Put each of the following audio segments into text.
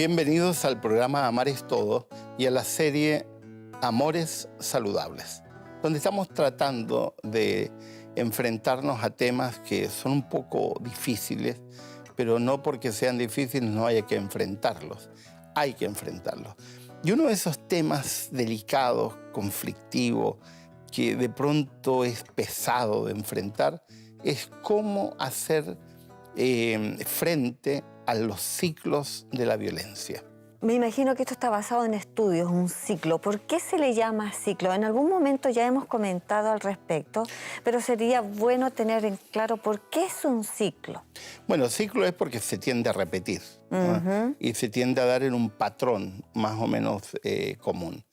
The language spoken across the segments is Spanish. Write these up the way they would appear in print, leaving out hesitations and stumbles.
Bienvenidos al programa Amar es Todo y a la serie Amores Saludables, donde estamos tratando de enfrentarnos a temas que son un poco difíciles, pero no porque sean difíciles no haya que enfrentarlos, hay que enfrentarlos. Y uno de esos temas delicados, conflictivos, que de pronto es pesado de enfrentar, es cómo hacer frente a los ciclos de la violencia. Me imagino que esto está basado en estudios, un ciclo. ¿Por qué se le llama ciclo? En algún momento ya hemos comentado al respecto, pero sería bueno tener en claro por qué es un ciclo. Bueno, ciclo es porque se tiende a repetir, ¿no? Y se tiende a dar en un patrón más o menos común.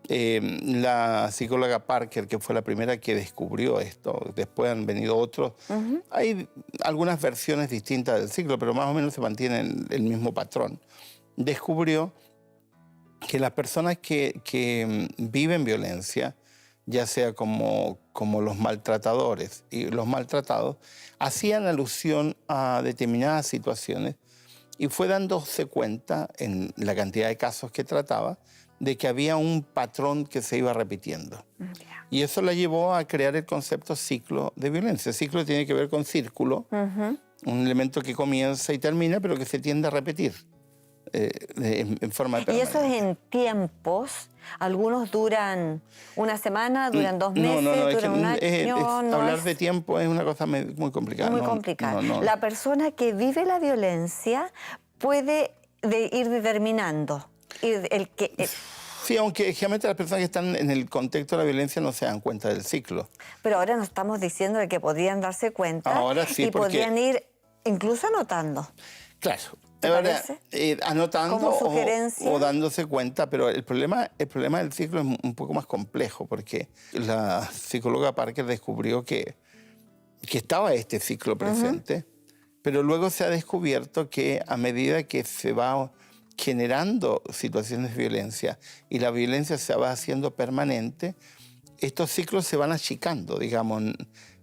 La psicóloga Parker, que fue la primera que descubrió esto, después han venido otros, hay algunas versiones distintas del ciclo, pero más o menos se mantiene el mismo patrón. Descubrió que las personas que viven violencia, ya sea como los maltratadores y los maltratados, hacían alusión a determinadas situaciones y fue dándose cuenta, en la cantidad de casos que trataba, de que había un patrón que se iba repitiendo. Y eso la llevó a crear el concepto ciclo de violencia. Ciclo tiene que ver con círculo, un elemento que comienza y termina, pero que se tiende a repetir en forma permanente. Y eso es en tiempos. Algunos duran una semana, duran 2 meses, duran un año. Hablar de tiempo es una cosa muy complicada. Muy complicada. La persona que vive la violencia puede ir determinando. Sí, aunque generalmente las personas que están en el contexto de la violencia no se dan cuenta del ciclo. Pero ahora nos estamos diciendo de que podrían darse cuenta. Ahora sí, y podrían ir incluso anotando. Claro. Ahora, anotando o dándose cuenta, pero el problema del ciclo es un poco más complejo, porque la psicóloga Parker descubrió que estaba este ciclo presente, pero luego se ha descubierto que a medida que se va generando situaciones de violencia y la violencia se va haciendo permanente, estos ciclos se van achicando, digamos.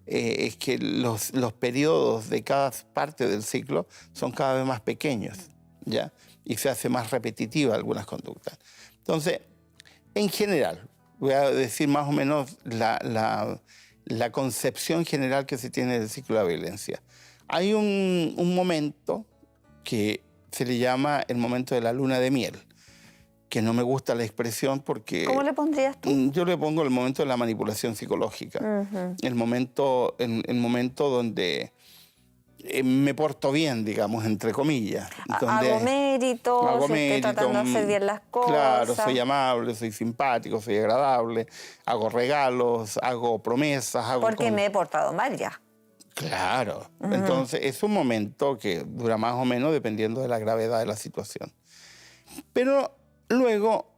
Es que los periodos de cada parte del ciclo son cada vez más pequeños, ¿ya? Y se hace más repetitiva algunas conductas. Entonces, en general, voy a decir más o menos la concepción general que se tiene del ciclo de la violencia. Hay un momento que se le llama el momento de la luna de miel, que no me gusta la expresión porque... ¿Cómo le pondrías tú? Yo le pongo el momento de la manipulación psicológica, el momento donde me porto bien, digamos, entre comillas. Hago mérito, estoy tratando de hacer bien las cosas. Claro, soy amable, soy simpático, soy agradable, hago regalos, hago promesas. Porque me he portado mal ya. Claro. Entonces, es un momento que dura más o menos dependiendo de la gravedad de la situación. Pero luego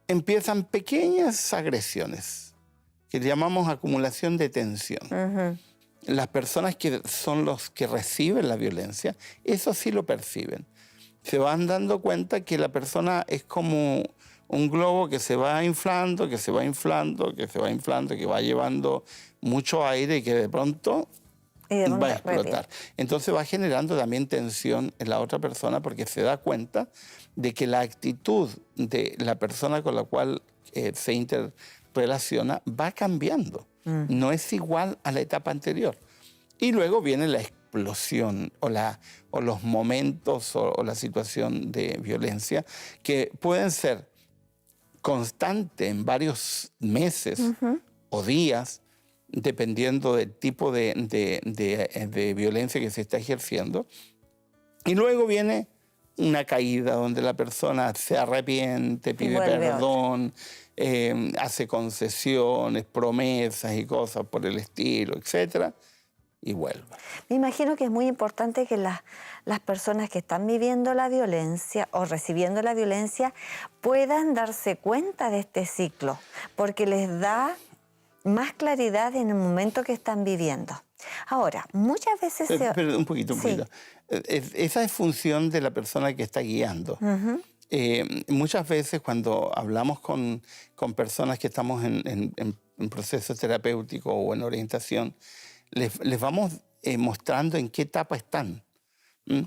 empiezan pequeñas agresiones, que llamamos acumulación de tensión. Las personas que son los que reciben la violencia, eso sí lo perciben. Se van dando cuenta que la persona es como un globo que se va inflando, que se va inflando, que se va inflando, que va llevando mucho aire y que de pronto va a explotar. Entonces va generando también tensión en la otra persona porque se da cuenta de que la actitud de la persona con la cual se interrelaciona va cambiando. No es igual a la etapa anterior. Y luego viene la explosión o los momentos o la situación de violencia que pueden ser constantes en varios meses o días, dependiendo del tipo de violencia que se está ejerciendo. Y luego viene una caída donde la persona se arrepiente, pide perdón, hace concesiones, promesas y cosas por el estilo, etc. Y vuelve. Me imagino que es muy importante que las personas que están viviendo la violencia o recibiendo la violencia puedan darse cuenta de este ciclo, porque les da más claridad en el momento que están viviendo. Ahora, muchas veces... Pero un poquito. Esa es función de la persona que está guiando. Muchas veces cuando hablamos con personas que estamos en proceso terapéutico o en orientación, les vamos mostrando en qué etapa están. ¿Mm?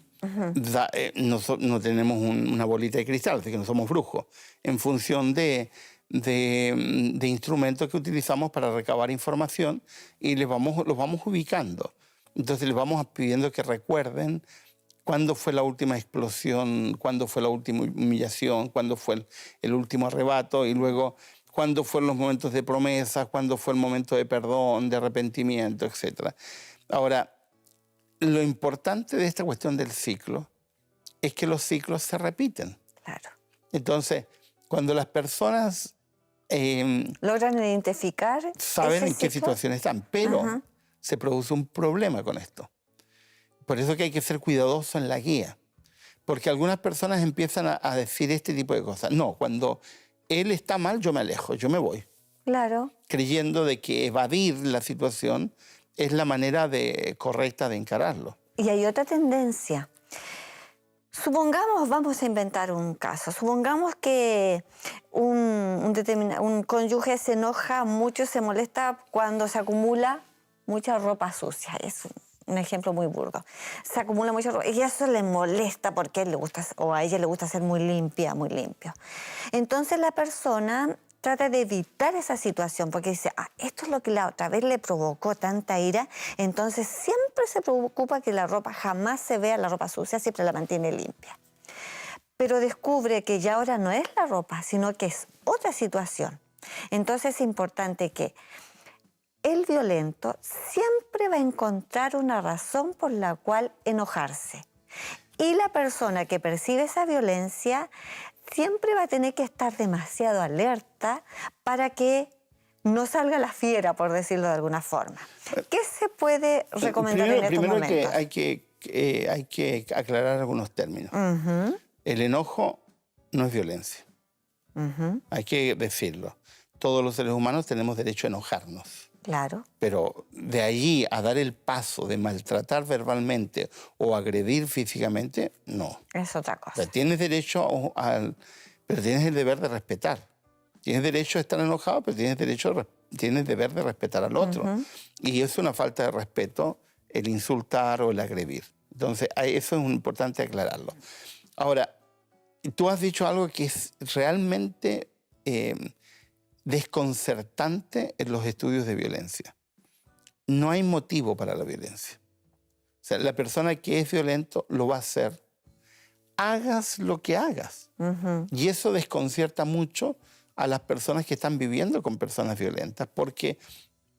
No tenemos una bolita de cristal, así que no somos brujos, en función de instrumentos que utilizamos para recabar información y los vamos ubicando. Entonces les vamos pidiendo que recuerden cuándo fue la última explosión, cuándo fue la última humillación, cuándo fue el último arrebato y luego cuándo fueron los momentos de promesa, cuándo fue el momento de perdón, de arrepentimiento, etc. Ahora, lo importante de esta cuestión del ciclo es que los ciclos se repiten. Claro. Entonces, cuando las personas logran identificar, saben en qué ciclo. situación están, pero se produce un problema con esto. Por eso que hay que ser cuidadoso en la guía, porque algunas personas empiezan a decir este tipo de cosas. No, cuando él está mal, yo me alejo, yo me voy. Claro. Creyendo de que evadir la situación es la manera correcta de encararlo. Y hay otra tendencia. Supongamos, vamos a inventar un caso, supongamos que un cónyuge se enoja mucho, se molesta cuando se acumula mucha ropa sucia. Es un ejemplo muy burdo. Se acumula mucha ropa y eso le molesta porque a ella le gusta ser muy limpia, muy limpio. Entonces la persona trata de evitar esa situación porque dice, esto es lo que la otra vez le provocó tanta ira, entonces siempre se preocupa que la ropa jamás se vea, la ropa sucia, siempre la mantiene limpia. Pero descubre que ya ahora no es la ropa, sino que es otra situación. Entonces es importante que el violento siempre va a encontrar una razón por la cual enojarse. Y la persona que percibe esa violencia siempre va a tener que estar demasiado alerta para que no salga la fiera, por decirlo de alguna forma. ¿Qué se puede recomendar en estos momentos? Primero que hay que aclarar algunos términos. El enojo no es violencia. Hay que decirlo. Todos los seres humanos tenemos derecho a enojarnos. Claro. Pero de allí a dar el paso de maltratar verbalmente o agredir físicamente, no. Es otra cosa. O sea, tienes derecho pero tienes el deber de respetar. Tienes derecho a estar enojado, pero tienes deber de respetar al otro. Y es una falta de respeto el insultar o el agredir. Entonces, eso es importante aclararlo. Ahora, tú has dicho algo que es realmente desconcertante en los estudios de violencia. No hay motivo para la violencia. O sea, la persona que es violento lo va a hacer, hagas lo que hagas. Y eso desconcierta mucho a las personas que están viviendo con personas violentas, porque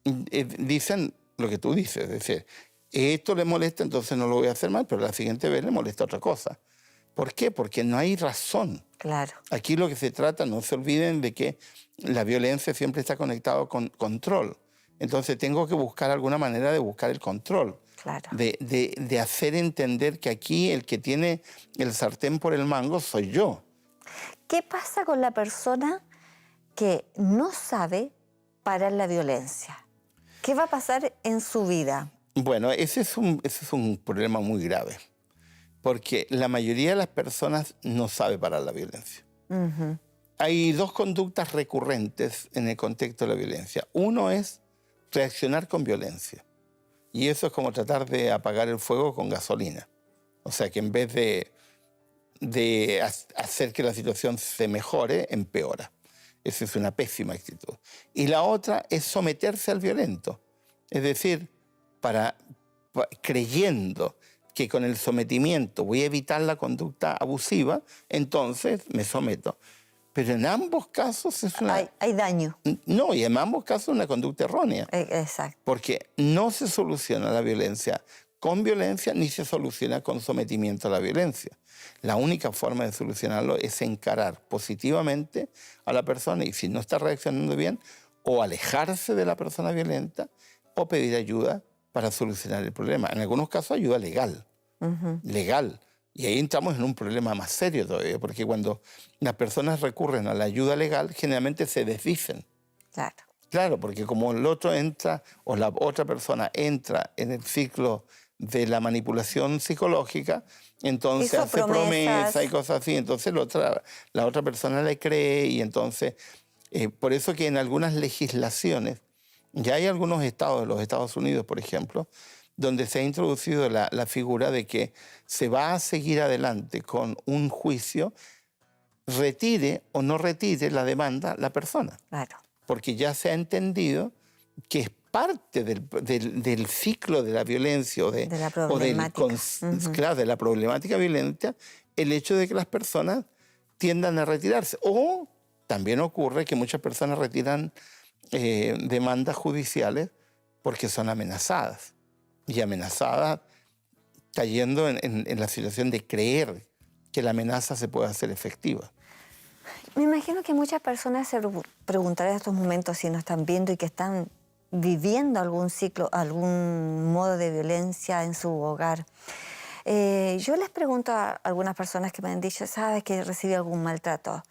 dicen lo que tú dices, es decir, esto le molesta, entonces no lo voy a hacer mal, pero la siguiente vez le molesta otra cosa. ¿Por qué? Porque no hay razón. Claro. Aquí lo que se trata, no se olviden de que la violencia siempre está conectada con control. Entonces tengo que buscar alguna manera de buscar el control. Claro. De hacer entender que aquí el que tiene el sartén por el mango soy yo. ¿Qué pasa con la persona que no sabe parar la violencia? ¿Qué va a pasar en su vida? Bueno, ese es un problema muy grave, porque la mayoría de las personas no sabe parar la violencia. Hay dos conductas recurrentes en el contexto de la violencia. Uno es reaccionar con violencia, y eso es como tratar de apagar el fuego con gasolina. O sea, que en vez de hacer que la situación se mejore, empeora. Esa es una pésima actitud. Y la otra es someterse al violento. Es decir, creyendo que con el sometimiento voy a evitar la conducta abusiva, entonces me someto. Pero en ambos casos es una... Hay daño. No, y en ambos casos es una conducta errónea. Exacto. Porque no se soluciona la violencia con violencia ni se soluciona con sometimiento a la violencia. La única forma de solucionarlo es encarar positivamente a la persona y si no está reaccionando bien, o alejarse de la persona violenta o pedir ayuda para solucionar el problema. En algunos casos ayuda legal. Legal. Y ahí entramos en un problema más serio todavía, porque cuando las personas recurren a la ayuda legal, generalmente se desdicen. Claro. Claro, porque como el otro entra o la otra persona entra en el ciclo de la manipulación psicológica, entonces hace promesas y cosas así, entonces la otra persona le cree y entonces... por eso que en algunas legislaciones, ya hay algunos estados, los Estados Unidos, por ejemplo, donde se ha introducido la figura de que se va a seguir adelante con un juicio, retire o no retire la demanda la persona. Claro. Porque ya se ha entendido que es parte del ciclo de la violencia De la problemática. claro, de la problemática violenta, el hecho de que las personas tiendan a retirarse. O también ocurre que muchas personas retiran demandas judiciales porque son amenazadas. Y amenazadas cayendo en la situación de creer que la amenaza se puede hacer efectiva. Me imagino que muchas personas se preguntarán en estos momentos si nos están viendo y que están viviendo algún ciclo, algún modo de violencia en su hogar. Yo les pregunto a algunas personas que me han dicho, ¿sabes que recibí algún maltrato?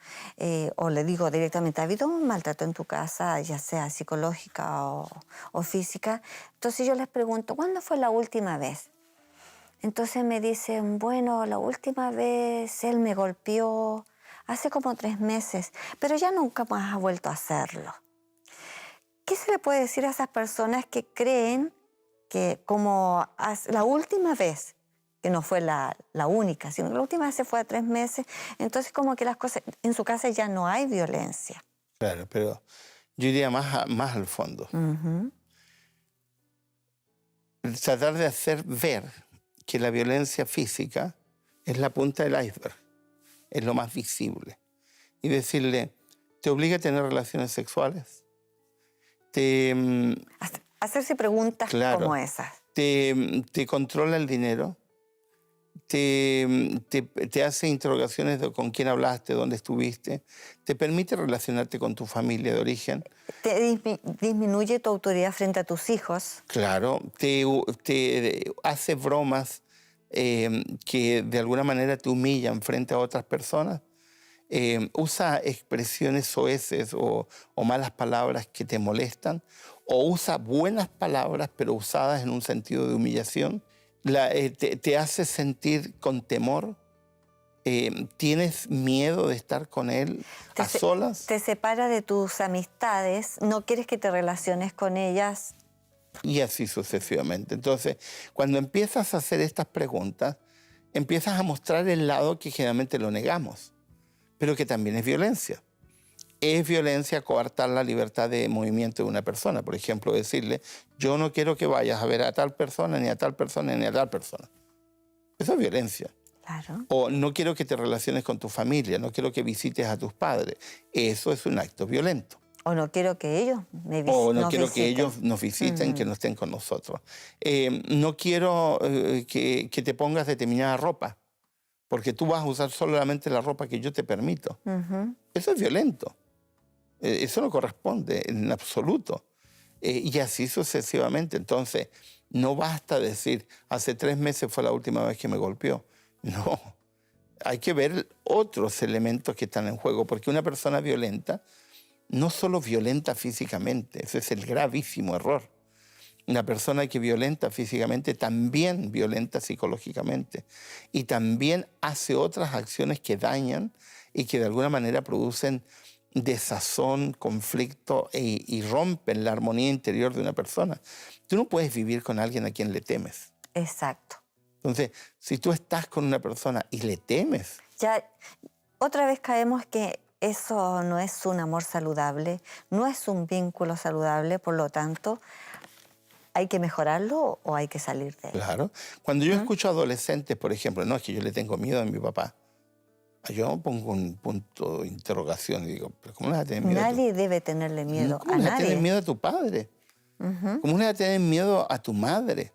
O le digo directamente, ¿ha habido un maltrato en tu casa, ya sea psicológica o física? Entonces yo les pregunto, ¿cuándo fue la última vez? Entonces me dicen, bueno, la última vez él me golpeó hace como 3 meses, pero ya nunca más ha vuelto a hacerlo. ¿Qué se le puede decir a esas personas que creen que como la última vez, que no fue la única, sino que la última vez se fue a 3 meses, entonces como que las cosas, en su casa ya no hay violencia? Claro, pero yo iría más al fondo. Tratar de hacer ver que la violencia física es la punta del iceberg, es lo más visible. Y decirle, ¿te obliga a tener relaciones sexuales? Hacerse preguntas como esas. Te controla el dinero, te hace interrogaciones de con quién hablaste, dónde estuviste, te permite relacionarte con tu familia de origen. Te disminuye tu autoridad frente a tus hijos. Claro, te hace bromas que de alguna manera te humillan frente a otras personas. Usa expresiones soeces o malas palabras que te molestan, o usa buenas palabras pero usadas en un sentido de humillación. Te hace sentir con temor. ¿Tienes miedo de estar con él a solas? Te separa de tus amistades, no quieres que te relaciones con ellas. Y así sucesivamente. Entonces, cuando empiezas a hacer estas preguntas, empiezas a mostrar el lado que generalmente lo negamos, pero que también es violencia. Es violencia coartar la libertad de movimiento de una persona. Por ejemplo, decirle, yo no quiero que vayas a ver a tal persona, ni a tal persona, ni a tal persona. Eso es violencia. Claro. O no quiero que te relaciones con tu familia, no quiero que visites a tus padres. Eso es un acto violento. O no quiero que ellos me visiten. O no quiero que ellos nos visiten, que no estén con nosotros. No quiero que te pongas determinada ropa, porque tú vas a usar solamente la ropa que yo te permito. Eso es violento. Eso no corresponde en absoluto. Y así sucesivamente. Entonces, no basta decir, hace 3 meses fue la última vez que me golpeó. No. Hay que ver otros elementos que están en juego, porque una persona violenta no solo violenta físicamente, ese es el gravísimo error. Una persona que violenta físicamente también violenta psicológicamente y también hace otras acciones que dañan y que de alguna manera producen desazón, conflicto y rompen la armonía interior de una persona. Tú no puedes vivir con alguien a quien le temes. Exacto. Entonces, si tú estás con una persona y le temes... Ya otra vez caemos que eso no es un amor saludable, no es un vínculo saludable, por lo tanto, ¿hay que mejorarlo o hay que salir de él? Claro. Cuando yo escucho a adolescentes, por ejemplo, no, es que yo le tengo miedo a mi papá. Yo pongo un punto de interrogación y digo, ¿pero cómo le vas a tener miedo? Nadie debe tenerle miedo ¿Cómo a le vas a nadie. tener miedo a tu padre? ¿Cómo le vas a tener miedo a tu madre?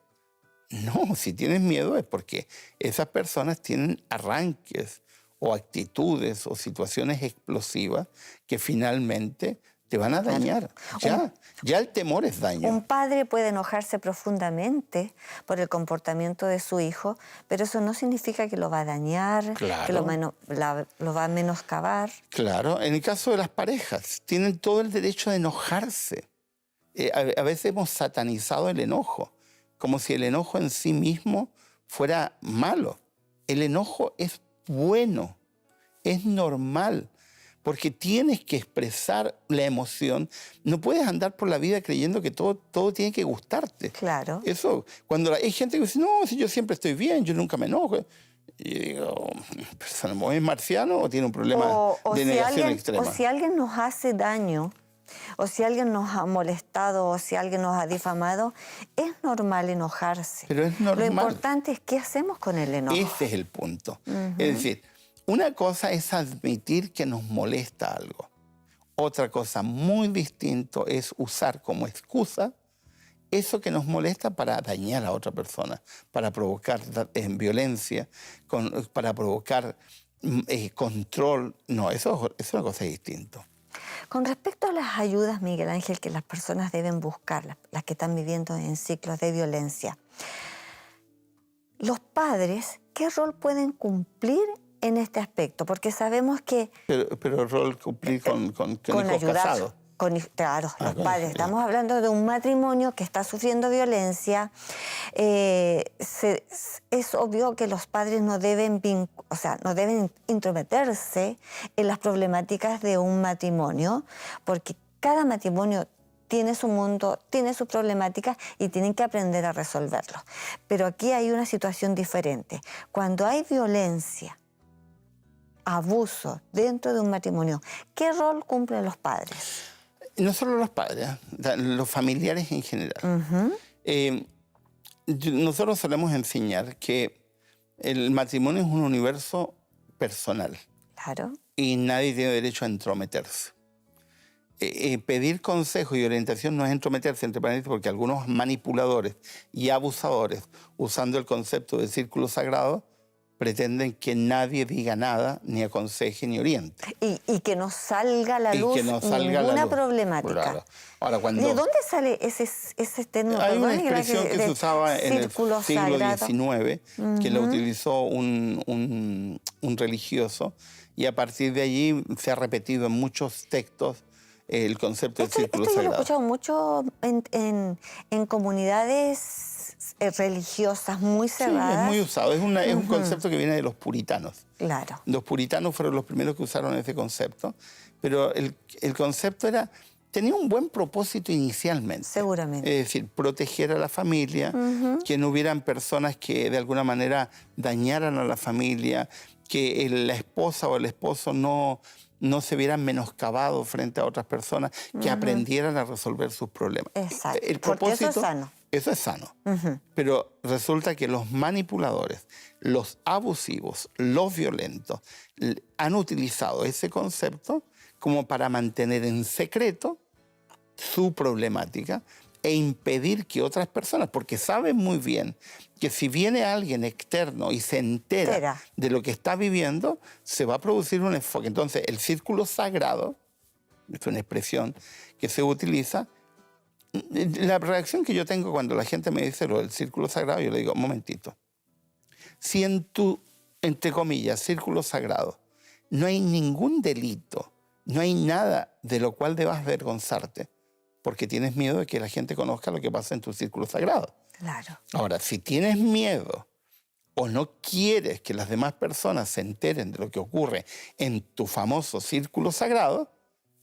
No, si tienes miedo es porque esas personas tienen arranques o actitudes o situaciones explosivas que finalmente te van a dañar. Ya el temor es daño. Un padre puede enojarse profundamente por el comportamiento de su hijo, pero eso no significa que lo va a dañar, Claro. que lo va a menoscabar. Claro, en el caso de las parejas, tienen todo el derecho de enojarse. A veces hemos satanizado el enojo, como si el enojo en sí mismo fuera malo. El enojo es bueno, es normal, porque tienes que expresar la emoción. No puedes andar por la vida creyendo que todo tiene que gustarte. Claro. Eso, cuando hay gente que dice, no, si yo siempre estoy bien, yo nunca me enojo. Y digo, ¿es marciano o tiene un problema de negación extrema? O si alguien nos hace daño, o si alguien nos ha molestado, o si alguien nos ha difamado, es normal enojarse. Pero es normal. Lo importante es qué hacemos con el enojo. Ese es el punto. Es decir, una cosa es admitir que nos molesta algo. Otra cosa muy distinto es usar como excusa eso que nos molesta para dañar a otra persona, para provocar violencia, para provocar control. No, eso es una cosa distinta. Con respecto a las ayudas, Miguel Ángel, que las personas deben buscar, las que están viviendo en ciclos de violencia, los padres, ¿qué rol pueden cumplir en este aspecto? Porque sabemos que... Pero rol cumplir con hijos casados. Claro, los padres. Estamos hablando de un matrimonio que está sufriendo violencia. Es obvio que los padres no deben intrometerse en las problemáticas de un matrimonio, porque cada matrimonio tiene su mundo, tiene sus problemáticas y tienen que aprender a resolverlo. Pero aquí hay una situación diferente. Cuando hay violencia, abuso dentro de un matrimonio, ¿qué rol cumplen los padres? No solo los padres, los familiares en general. Nosotros solemos enseñar que el matrimonio es un universo personal. Claro. Y nadie tiene derecho a entrometerse. Pedir consejo y orientación no es entrometerse, entre paréntesis, porque algunos manipuladores y abusadores, usando el concepto de círculo sagrado, pretenden que nadie diga nada, ni aconseje, ni oriente. Y que no salga a la luz ninguna problemática. Claro. Ahora, cuando ¿De dónde sale ese término? Hay una expresión que se usaba en el siglo XIX, que la utilizó un religioso, y a partir de allí se ha repetido en muchos textos el concepto del círculo sagrado. Yo lo he escuchado mucho en comunidades religiosas muy cerradas. Sí, es muy usado. Es un concepto que viene de los puritanos. Claro. Los puritanos fueron los primeros que usaron ese concepto, pero el concepto tenía un buen propósito inicialmente. Seguramente. Es decir, proteger a la familia, que no hubieran personas que de alguna manera dañaran a la familia, que la esposa o el esposo no se vieran menoscabados frente a otras personas, que aprendieran a resolver sus problemas. Exacto, El propósito, porque eso es sano. Eso es sano. Pero resulta que los manipuladores, los abusivos, los violentos, han utilizado ese concepto como para mantener en secreto su problemática e impedir que otras personas, porque saben muy bien que si viene alguien externo y se entera de lo que está viviendo, se va a producir un enfoque. Entonces, el círculo sagrado, es una expresión que se utiliza. La reacción que yo tengo cuando la gente me dice lo del círculo sagrado, yo le digo, un momentito. Si en tu, entre comillas, círculo sagrado, no hay ningún delito, no hay nada de lo cual debas avergonzarte, porque tienes miedo de que la gente conozca lo que pasa en tu círculo sagrado. Claro. Ahora, si tienes miedo o no quieres que las demás personas se enteren de lo que ocurre en tu famoso círculo sagrado,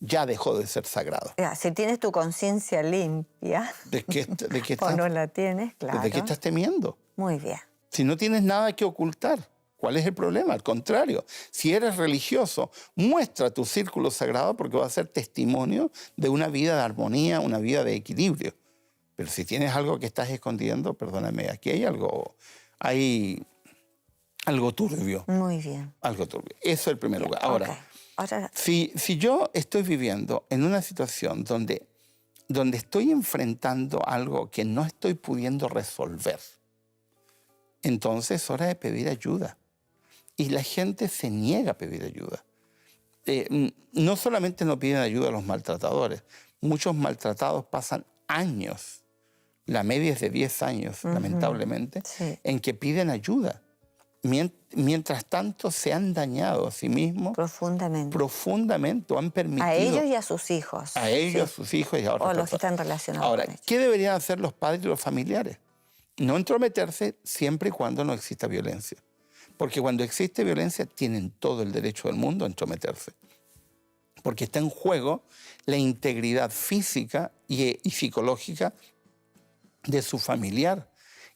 ya dejó de ser sagrado. Si tienes tu conciencia limpia, ¿De qué o no la tienes, claro. ¿De qué estás temiendo? Muy bien. Si no tienes nada que ocultar, ¿cuál es el problema? Al contrario, si eres religioso, muestra tu círculo sagrado porque va a ser testimonio de una vida de armonía, una vida de equilibrio. Pero si tienes algo que estás escondiendo, perdóname, aquí hay algo turbio. Muy bien. Algo turbio. Eso es el primer lugar. Ahora, Ahora, si yo estoy viviendo en una situación donde estoy enfrentando algo que no estoy pudiendo resolver, entonces es hora de pedir ayuda. Y la gente se niega a pedir ayuda. No solamente no piden ayuda a los maltratadores, muchos maltratados pasan años, la media es de 10 años, lamentablemente, en que piden ayuda. Mientras tanto se han dañado a sí mismos profundamente, o han permitido a ellos y a sus hijos. A ellos, a sus hijos y a otras personas. O los que están relacionados Ahora, con ellos. ¿qué deberían hacer los padres y los familiares? No entrometerse siempre y cuando no exista violencia. Porque cuando existe violencia tienen todo el derecho del mundo a entrometerse. porque está en juego la integridad física y psicológica de su familiar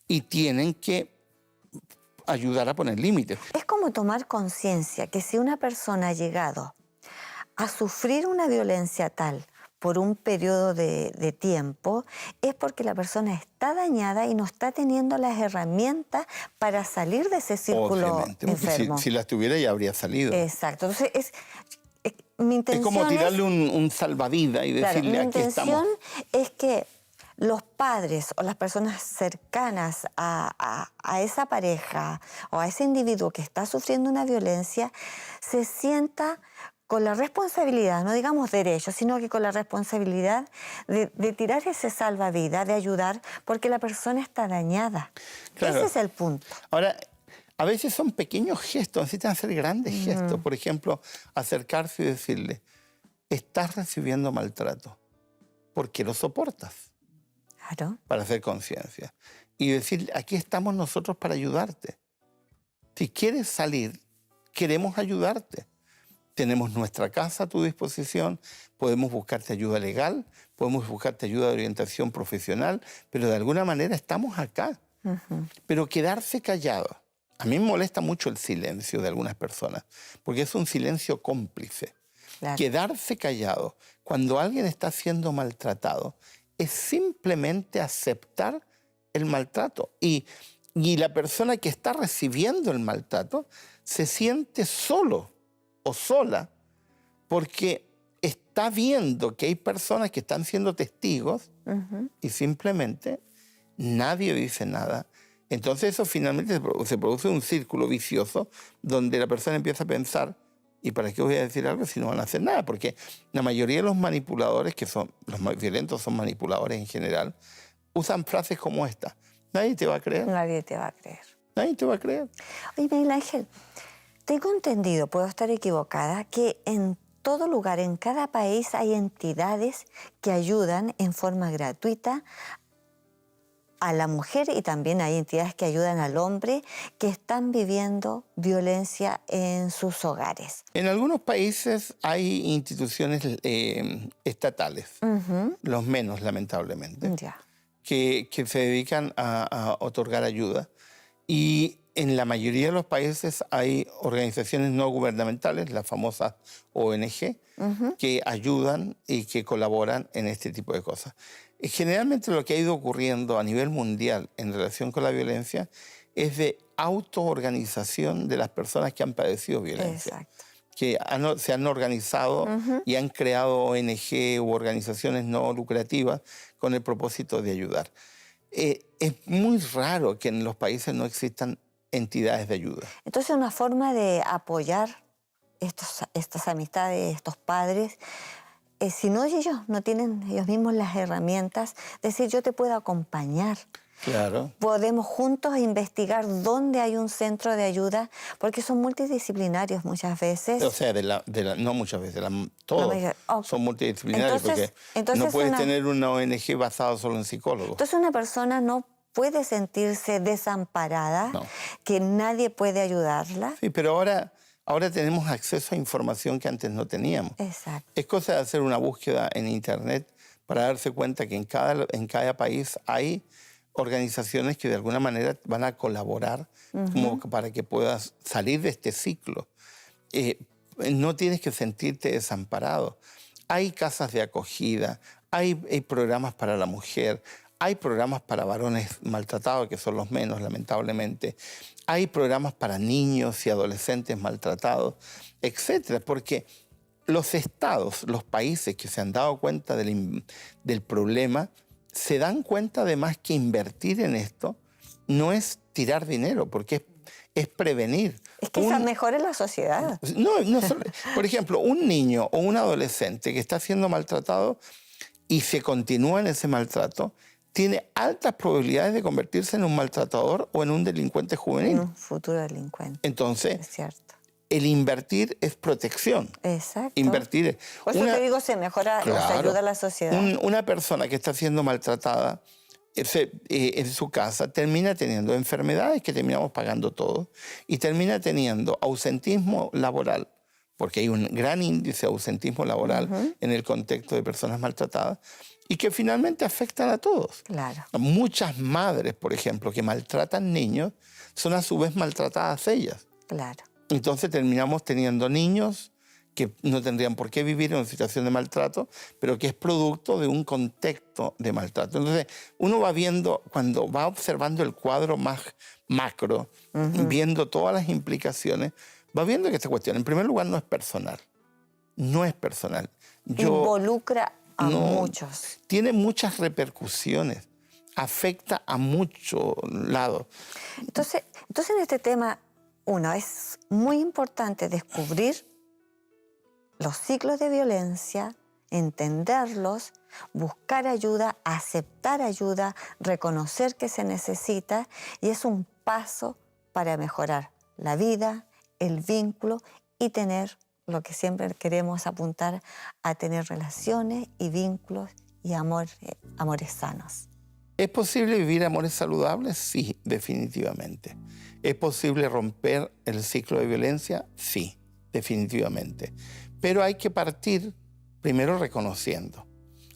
y tienen que ayudar a poner límites. Es como tomar conciencia que si una persona ha llegado a sufrir una violencia tal por un periodo de tiempo, es porque la persona está dañada y no está teniendo las herramientas para salir de ese círculo Obviamente, enfermo. si las tuviera ya habría salido. Exacto. Entonces, mi intención es como tirarle un salvavidas y decirle, mi aquí estamos. intención es que los padres o las personas cercanas a esa pareja o a ese individuo que está sufriendo una violencia se sienta con la responsabilidad, no digamos derecho, sino que con la responsabilidad de tirar ese salvavidas, de ayudar, porque la persona está dañada. Claro. Ese es el punto. Ahora, a veces son pequeños gestos, necesitan ser grandes gestos. Por ejemplo, acercarse y decirle, estás recibiendo maltrato, ¿por qué lo soportas? Claro. Para hacer conciencia. Y decir, aquí estamos nosotros para ayudarte. Si quieres salir, queremos ayudarte. Tenemos nuestra casa a tu disposición, podemos buscarte ayuda legal, podemos buscarte ayuda de orientación profesional, pero de alguna manera estamos acá. Pero quedarse callado. A mí me molesta mucho el silencio de algunas personas, porque es un silencio cómplice. Claro. Quedarse callado cuando alguien está siendo maltratado es simplemente aceptar el maltrato. Y la persona que está recibiendo el maltrato se siente solo o sola porque está viendo que hay personas que están siendo testigos y simplemente nadie dice nada. Entonces eso finalmente se produce un círculo vicioso donde la persona empieza a pensar, ¿y para qué voy a decir algo si no van a hacer nada? Porque la mayoría de los manipuladores, que son los más violentos, son manipuladores en general, usan frases como esta. Nadie te va a creer. Nadie te va a creer. Nadie te va a creer. Oye, Miguel Ángel, tengo entendido, puedo estar equivocada, que en todo lugar, en cada país, hay entidades que ayudan en forma gratuita a la mujer y también hay entidades que ayudan al hombre que están viviendo violencia en sus hogares. En algunos países hay instituciones estatales, los menos lamentablemente, Ya. que se dedican a otorgar ayuda. Y en la mayoría de los países hay organizaciones no gubernamentales, las famosas ONG, que ayudan y que colaboran en este tipo de cosas. Generalmente lo que ha ido ocurriendo a nivel mundial en relación con la violencia es de autoorganización de las personas que han padecido violencia. Exacto. Que se han organizado y han creado ONG u organizaciones no lucrativas con el propósito de ayudar. Es muy raro que en los países no existan entidades de ayuda. Entonces, una forma de apoyar estas amistades, estos padres, si no ellos no tienen ellos mismos las herramientas, decir yo te puedo acompañar. Claro. Podemos juntos investigar dónde hay un centro de ayuda, porque son multidisciplinarios muchas veces. O sea, no muchas veces, todos son multidisciplinarios, porque no puedes tener una ONG basada solo en psicólogos. Entonces una persona no puede sentirse desamparada, que nadie puede ayudarla. Sí, pero ahora tenemos acceso a información que antes no teníamos. Exacto. Es cosa de hacer una búsqueda en Internet para darse cuenta que en cada país hay organizaciones que de alguna manera van a colaborar como para que puedas salir de este ciclo. No tienes que sentirte desamparado. Hay casas de acogida, hay programas para la mujer, hay programas para varones maltratados, que son los menos, lamentablemente. Hay programas para niños y adolescentes maltratados, etcétera, porque los estados, los países que se han dado cuenta del problema, se dan cuenta además que invertir en esto no es tirar dinero, porque es prevenir. Es que esa mejora la sociedad. No solo, por ejemplo, un niño o un adolescente que está siendo maltratado y se continúa en ese maltrato, tiene altas probabilidades de convertirse en un maltratador o en un delincuente juvenil. Un futuro delincuente. Entonces, es cierto. El invertir es protección. Exacto. Invertir. Por eso te digo, se mejora, o se ayuda a la sociedad. Una persona que está siendo maltratada en su casa termina teniendo enfermedades que terminamos pagando todos y termina teniendo ausentismo laboral porque hay un gran índice de ausentismo laboral en el contexto de personas maltratadas y que finalmente afectan a todos. Claro. Muchas madres, por ejemplo, que maltratan niños, son a su vez maltratadas ellas. Claro. Entonces terminamos teniendo niños que no tendrían por qué vivir en una situación de maltrato, pero que es producto de un contexto de maltrato. Entonces, uno va viendo, cuando va observando el cuadro más macro, viendo todas las implicaciones, va viendo que esta cuestión, en primer lugar, no es personal. No es personal. Involucra a muchos. Tiene muchas repercusiones. Afecta a muchos lados. Entonces, en este tema, es muy importante descubrir los ciclos de violencia, entenderlos, buscar ayuda, aceptar ayuda, reconocer que se necesita, y es un paso para mejorar la vida, el vínculo y tener lo que siempre queremos apuntar a tener relaciones y vínculos y amores sanos. ¿Es posible vivir amores saludables? Sí, definitivamente. ¿Es posible romper el ciclo de violencia? Sí, definitivamente. Pero hay que partir primero reconociendo.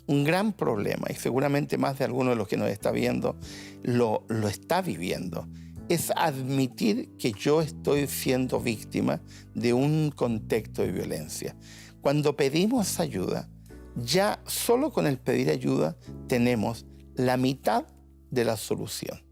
Un gran problema, y seguramente más de alguno de los que nos está viendo lo está viviendo, es admitir que yo estoy siendo víctima de un contexto de violencia. Cuando pedimos ayuda, ya solo con el pedir ayuda tenemos la mitad de la solución.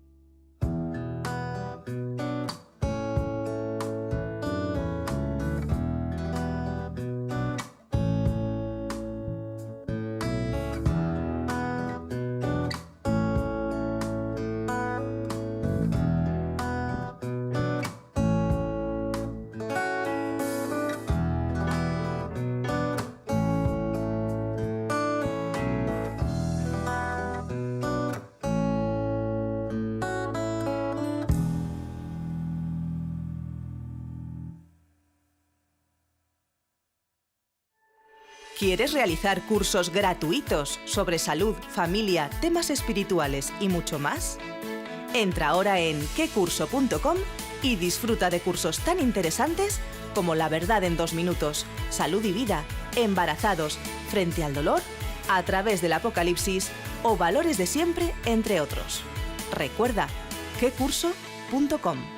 ¿Quieres realizar cursos gratuitos sobre salud, familia, temas espirituales y mucho más? Entra ahora en quecurso.com y disfruta de cursos tan interesantes como La verdad en 2 minutos, Salud y vida, Embarazados, Frente al dolor, A través del Apocalipsis o Valores de siempre, entre otros. Recuerda, quecurso.com.